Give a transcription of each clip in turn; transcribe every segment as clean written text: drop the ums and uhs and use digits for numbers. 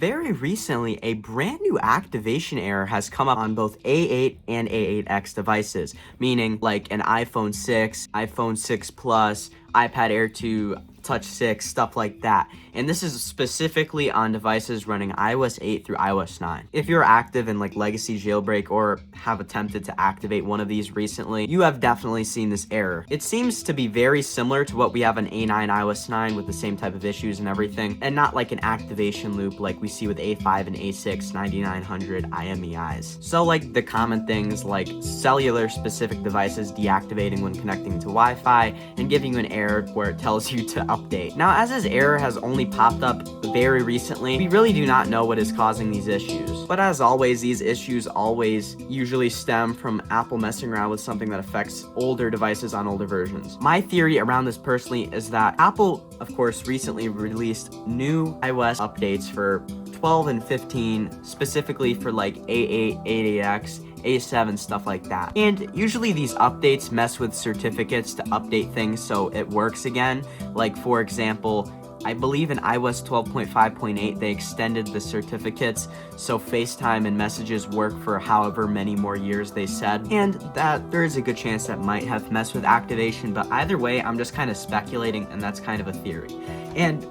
Very recently, a brand new activation error has come up on both A8 and A8X devices, meaning like an iPhone 6, iPhone 6 Plus, iPad Air 2, Touch 6, stuff like that. And this is specifically on devices running iOS 8 through iOS 9. If you're active in like Legacy Jailbreak or have attempted to activate one of these recently, you have definitely seen this error. It seems to be very similar to what we have on A9 iOS 9 with the same type of issues and everything, and not like an activation loop like we see with A5 and A6 9900 IMEIs. So like the common things like cellular specific devices deactivating when connecting to Wi-Fi and giving you an error where it tells you to update. Now, as this error has only popped up very recently, we really do not know what is causing these issues. But as always, these issues usually stem from Apple messing around with something that affects older devices on older versions. My theory around this personally is that Apple, of course, recently released new iOS updates for 12 and 15, specifically for like A8, A8X, A7, stuff like that. And usually these updates mess with certificates to update things so it works again. Like for example, I believe in iOS 12.5.8 they extended the certificates so FaceTime and messages work for however many more years they said, and that there is a good chance that might have messed with activation, but either way I'm just kind of speculating, and that's kind of a theory. And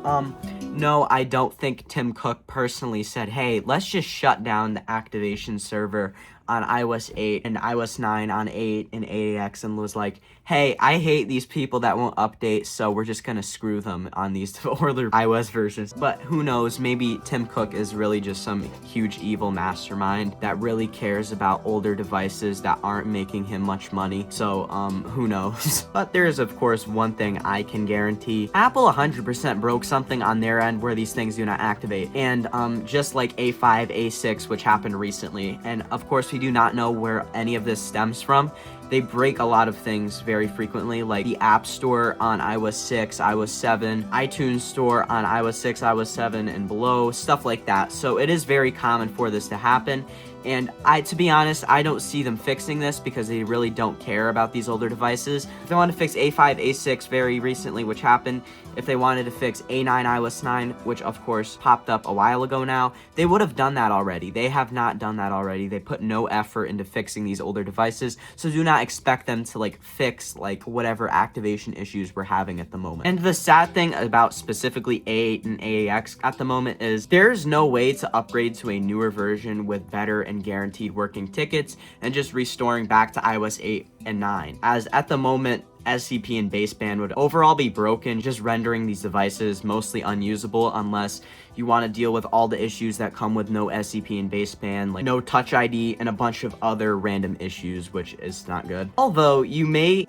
no, I don't think Tim Cook personally said, hey, let's just shut down the activation server on iOS 8 and iOS 9 on 8 and 8X, and was like, hey, I hate these people that won't update, so we're just gonna screw them on these older iOS versions. But who knows, maybe Tim Cook is really just some huge evil mastermind that really cares about older devices that aren't making him much money, so who knows. But there is of course one thing I can guarantee: Apple 100% broke something on their end where these things do not activate, and just like A5, A6, which happened recently, and of course we do not know where any of this stems from. They break a lot of things very frequently, like the App Store on iOS 6, iOS 7, iTunes Store on iOS 6, iOS 7 and below, stuff like that. So it is very common for this to happen. And to be honest, I don't see them fixing this because they really don't care about these older devices. If they want to fix A5, A6 very recently, which happened, if they wanted to fix A9, iOS 9, which of course popped up a while ago now, they would have done that already. They have not done that already. They put no effort into fixing these older devices, so do not expect them to like fix like whatever activation issues we're having at the moment. And the sad thing about specifically A8 and AAX at the moment is there's no way to upgrade to a newer version with better and guaranteed working tickets and just restoring back to iOS 8 and 9, as at the moment SCP and baseband would overall be broken, just rendering these devices mostly unusable unless you want to deal with all the issues that come with no SCP and baseband, like no Touch ID and a bunch of other random issues, which is not good. Although you may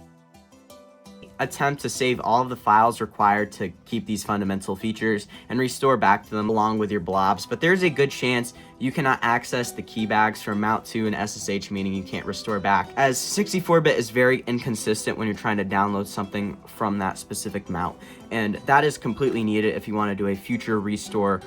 attempt to save all of the files required to keep these fundamental features and restore back to them along with your blobs, but there's a good chance you cannot access the key bags from Mount 2 and SSH, meaning you can't restore back, as 64-bit is very inconsistent when you're trying to download something from that specific mount, and that is completely needed if you want to do a future restore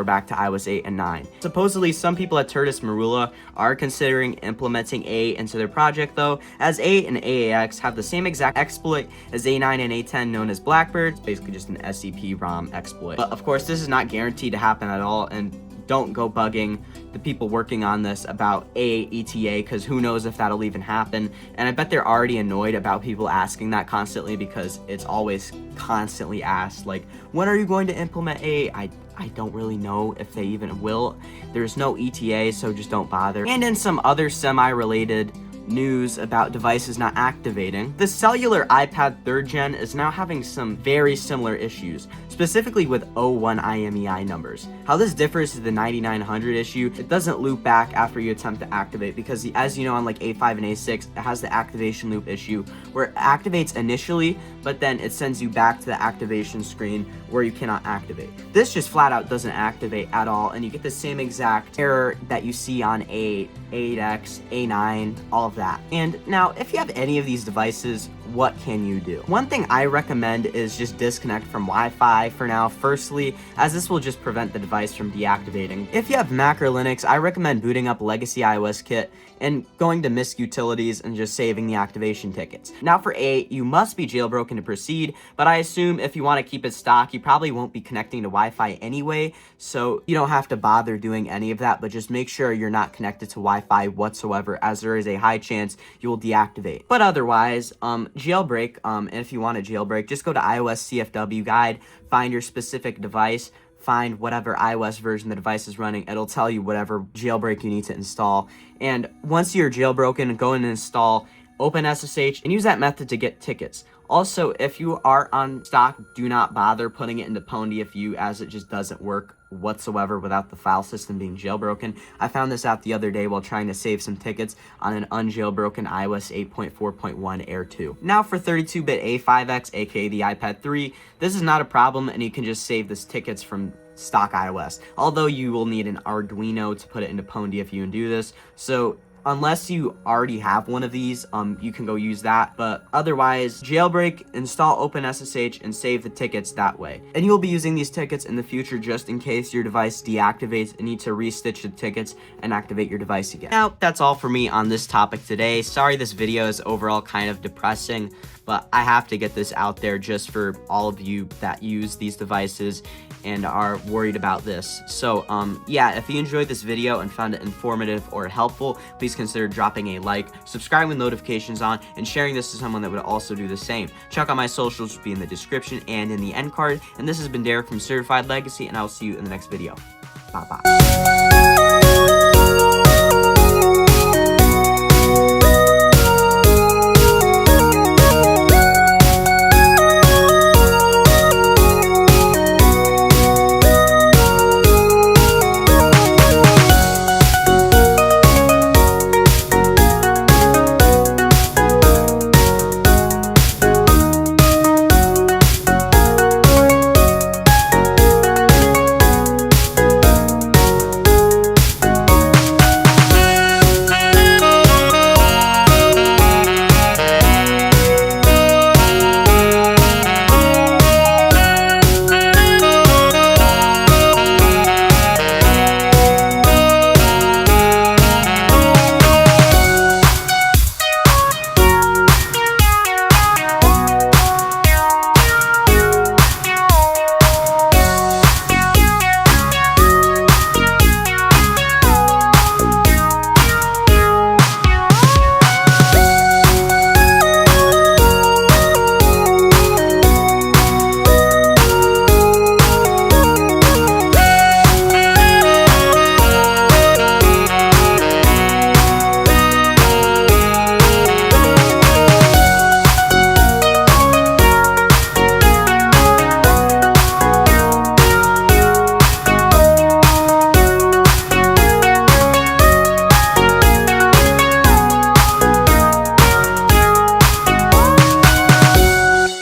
back to iOS 8 and 9. Supposedly, some people at Tertis Marula are considering implementing A8 into their project though, as A8 and AAX have the same exact exploit as A9 and A10 known as Blackbird. It's basically just an SCP-ROM exploit. But of course, this is not guaranteed to happen at all, and don't go bugging the people working on this about AETA, because who knows if that'll even happen. And I bet they're already annoyed about people asking that constantly, because it's always constantly asked, like, when are you going to implement A? I don't really know if they even will. There's no ETA, so just don't bother. And in some other semi-related news about devices not activating, the cellular iPad 3rd gen is now having some very similar issues, specifically with 01 IMEI numbers. How this differs to the 9900 issue, it doesn't loop back after you attempt to activate, because as you know on like A5 and A6, it has the activation loop issue where it activates initially, but then it sends you back to the activation screen where you cannot activate. This just flat out doesn't activate at all, and you get the same exact error that you see on A8, 8X, A9, all of that. And now, if you have any of these devices what can you do? One thing I recommend is just disconnect from Wi-Fi for now, firstly, as this will just prevent the device from deactivating. If you have Mac or Linux, I recommend booting up Legacy iOS Kit and going to MISC Utilities and just saving the activation tickets. Now for A8, you must be jailbroken to proceed, but I assume if you want to keep it stock, you probably won't be connecting to Wi-Fi anyway, so you don't have to bother doing any of that, but just make sure you're not connected to Wi-Fi whatsoever, as there is a high chance you will deactivate. But otherwise, jailbreak, and if you want to jailbreak, just go to iOS CFW guide, find your specific device, find whatever iOS version the device is running. It'll tell you whatever jailbreak you need to install. And once you're jailbroken, go and install OpenSSH and use that method to get tickets. Also, if you are on stock, do not bother putting it into PwnDFU, as it just doesn't work whatsoever without the file system being jailbroken. I found this out the other day while trying to save some tickets on an unjailbroken iOS 8.4.1 Air 2. Now for 32-bit A5X, aka the iPad 3, this is not a problem, and you can just save this tickets from stock iOS, although you will need an Arduino to put it into PwnDFU and do this. So unless you already have one of these, you can go use that. But otherwise, jailbreak, install OpenSSH, and save the tickets that way. And you'll be using these tickets in the future just in case your device deactivates and need to restitch the tickets and activate your device again. Now, that's all for me on this topic today. Sorry this video is overall kind of depressing, but I have to get this out there just for all of you that use these devices and are worried about this. So yeah, if you enjoyed this video and found it informative or helpful, please consider dropping a like, subscribing with notifications on, and sharing this to someone that would also do the same. Check out my socials, which will be in the description and in the end card. And this has been Derek from CertifiedLegacy, and I'll see you in the next video. Bye bye.